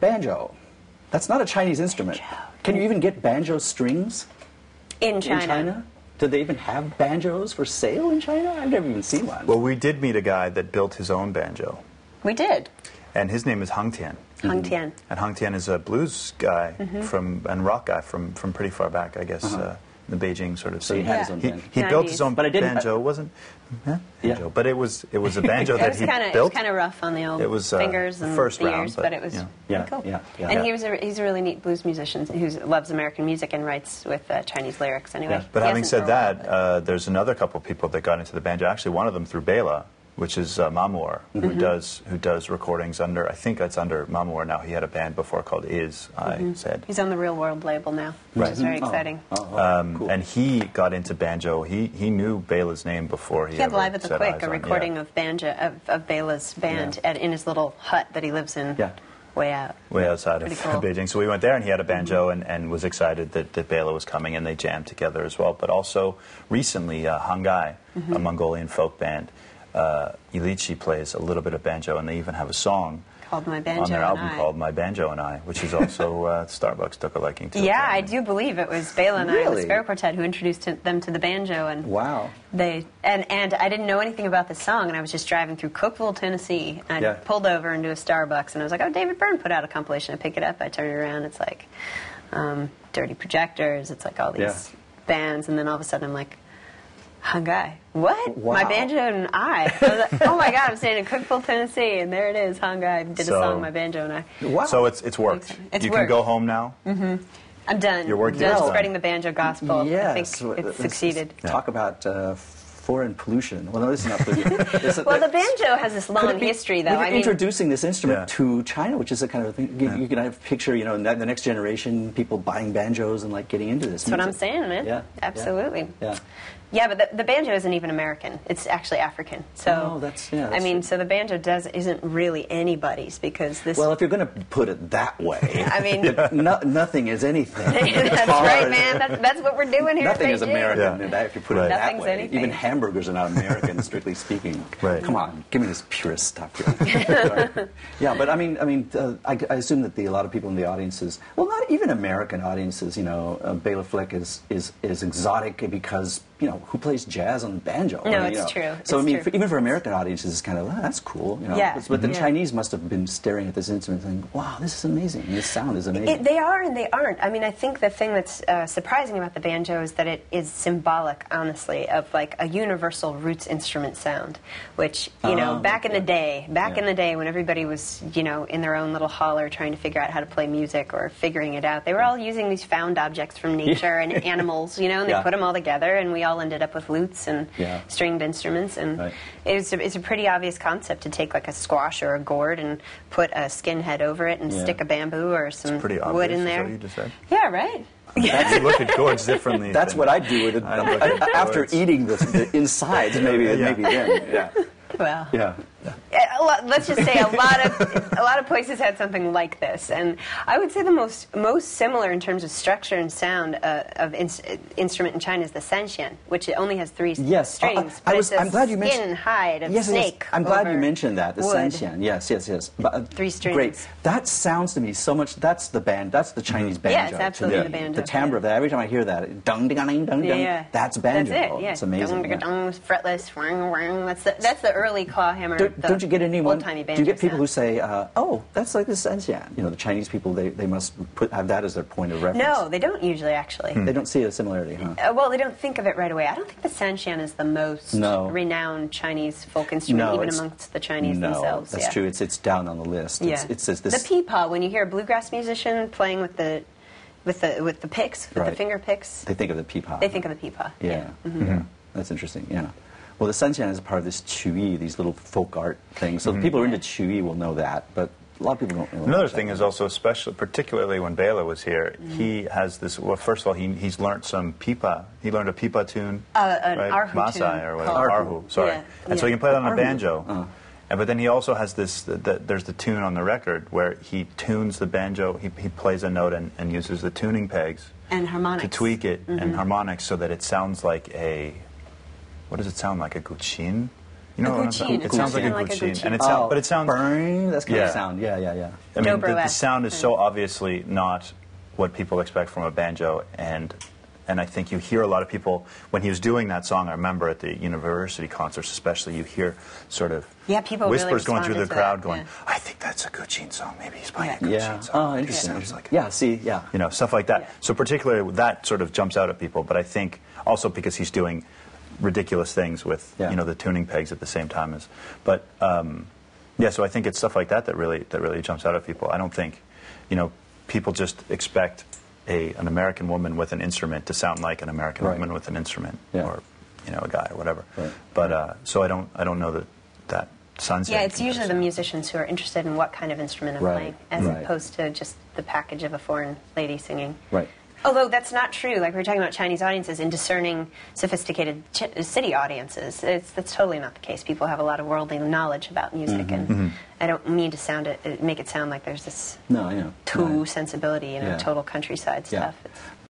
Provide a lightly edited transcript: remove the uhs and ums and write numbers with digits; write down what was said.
banjo. That's not a Chinese instrument. Banjo. Can you even get banjo strings In China. in China? Do they even have banjos for sale in China? I've never even seen one. Well, we did meet a guy that built his own banjo. We did. And his name is Hung Tian. Hung Tian. And Hung Tian is a blues guy and rock guy from pretty far back, I guess, the Beijing sort of So he scene. had his own banjo. He built his own But I didn't- banjo. It wasn't banjo, Yeah. but it was a banjo It that was he kind of built. rough on the old It was, fingers and first the round, ears, but, but it was yeah. Yeah, cool. yeah, yeah. And Yeah. he's a really neat blues musician who loves American music and writes with Chinese lyrics. Anyway, Yeah. But He having hasn't said for a while, that, there's another couple people that got into the banjo. Actually, one of them through Bela, which is Mamor, who does recordings under. I think it's under Mamor now. He had a band before called I said. he's on the Real World label now, which Right. is very exciting. Cool. And he got into banjo. He knew Bela's name before he He had ever Live at the set Quick, eyes a on- recording yeah. of Banjo of Bela's band in his little hut that he lives in, Yeah. way out. way outside of Pretty cool. Beijing. So we went there, and he had a banjo and was excited that Bela was coming, and they jammed together as well. But also recently, Hangai, a Mongolian folk band, Ilichi plays a little bit of banjo, and they even have a song Called My Banjo on their and album I. called My Banjo and I, which is also Starbucks took a liking to. Yeah, I apparently. do believe it was Bela and I, Really? the Sparrow Quartet, who introduced them to the banjo, and Wow. they and I didn't know anything about the song, and I was just driving through Cookeville, Tennessee, and I Yeah. pulled over into a Starbucks, and I was like, "Oh, David Byrne put out a compilation." I pick it up, I turn it around, it's like Dirty Projectors, it's like all these bands, and then all of a sudden I'm like, Hangai, what? Wow. My Banjo and I was like, oh my God, I'm staying in Cookeville, Tennessee, and there it is, Hangai did a So- song, My Banjo and I. Wow. So it's worked. It's you worked. can go home now. I'm done. Your work done is done. spreading the banjo gospel. Yes. I think it's succeeded. Talk about foreign pollution. Well, no, this is not pollution. Well, the banjo has this long history, though. When you're I mean, introducing this instrument Yeah. to China, which is a kind of thing, you can have a picture, you know, the next generation, people buying banjos and like getting into this. that's what I'm music. saying, man. Yeah. Absolutely. Yeah. Yeah, but the banjo isn't even American. It's actually African. So Oh, that's- yeah, I that's mean, true. so the banjo isn't really anybody's because this. Well, if you're going to put it that way, I mean, nothing is anything. that's right, man. That's what we're doing here. Nothing at is Beijing. American Yeah. if you put it Right. that Nothing's way. anything. Even hamburgers are not American, strictly speaking. Right. Come on, give me this purist stuff here. Yeah, but I I assume that a lot of people in the audiences, well, not even American audiences, you know, Bela Flick is exotic because, you know, who plays jazz on banjo? No, I mean, it's you know. true. So It's I mean, true. even for American audiences, it's kind of that's cool. You know? Yeah. But the Yeah. Chinese must have been staring at this instrument, thinking, "Wow, this is amazing. This sound is amazing." They are and they aren't. I mean, I think the thing that's surprising about the banjo is that it is symbolic, honestly, of like a universal roots instrument sound, which, you know, back in the day when everybody was, you know, in their own little holler trying to figure out how to play music or figuring it out, they were all using these found objects from nature and animals, you know, and they Yeah. put them all together, and we all ended up with lutes and Yeah. stringed instruments, and Right. it's a pretty obvious concept to take like a squash or a gourd and put a skin head over it and Yeah. stick a bamboo or some Pretty obvious. wood in Is that there. what you just said? Yeah, right. You look at gourds differently. That's what I do with it. I look at After gourds. eating the insides, maybe then. Yeah. Well, Yeah. let's just say a lot of places had something like this, and I would say the most similar in terms of structure and sound of instrument in China is the sanxian, which only has three Yes, strings. I'm glad you skin mentioned. hide of Yes, snake. I'm glad you over mentioned that. The wood. sanxian. Yes. But, 3 strings. Great. That sounds to me so much. That's the band. That's the Chinese banjo. Yeah, it's absolutely to the banjo, The timbre of that. Every time I hear that, dung ding ding dung dung. Yeah, That's banjo. That's it. Yeah, It's amazing. Dung, yeah. dung, fretless. Wang, wang. That's the early claw hammer. Don't you get anyone? Old-timey Do you get banjo people who sound. say, "Oh, that's like the sanxian"? You know, the Chinese people. They must have that as their point of reference. No, they don't usually actually. They don't see a similarity, huh? Well, they don't think of it right away. I don't think the sanxian is the most renowned Chinese folk instrument, even amongst the Chinese themselves. That's yeah. true. It's down on the list. Yeah. It's this. The peepaw. When you hear a bluegrass musician playing with the picks, with the finger picks, They think of the peepaw. they think of the peepaw. Yeah. Yeah. That's interesting. Yeah. Well, the sanxian is part of this chui, these little folk art things. So people who are into chui will know that, but a lot of people don't know. Another what thing that is also, especially, particularly when Bela was here, he has this. Well, first of all, he's learned some pipa. He learned a pipa tune, an right? arhu Masai tune or whatever. called- Arhu, sorry. Yeah, And so yeah. he can play that on a Arhu. banjo. But then he also has this. There's the tune on the record where he tunes the banjo. He plays a note and uses the tuning pegs and harmonics to tweak it and harmonics so that it sounds like a. What does it sound like? A guqin? You know, guccine. it sounds like a guccine, and but it sounds. Burn, that's kind of sound. Yeah. I mean, the sound is so obviously not what people expect from a banjo, and I think you hear a lot of people when he was doing that song. I remember at the university concerts, especially, you hear sort of people whispers really going through the crowd, going, yeah. "I think that's a guccine song. Maybe he's playing a guccine song." Oh, interesting. You know, stuff like that. Yeah. So particularly that sort of jumps out at people, but I think also because he's doing ridiculous things with you know, the tuning pegs at the same time as, but so I think it's stuff like that that really jumps out at people. I don't think, you know, people just expect an American woman with an instrument to sound like an American woman with an instrument, or you know, a guy or whatever. Right. But so I don't know that Sunset. Yeah, it's usually the musicians who are interested in what kind of instrument I'm playing, as opposed to just the package of a foreign lady singing. Right. Although that's not true. Like we were talking about Chinese audiences and discerning sophisticated city audiences. That's totally not the case. People have a lot of worldly knowledge about music, and I don't mean to make it sound like there's this sensibility, you know, total countryside stuff.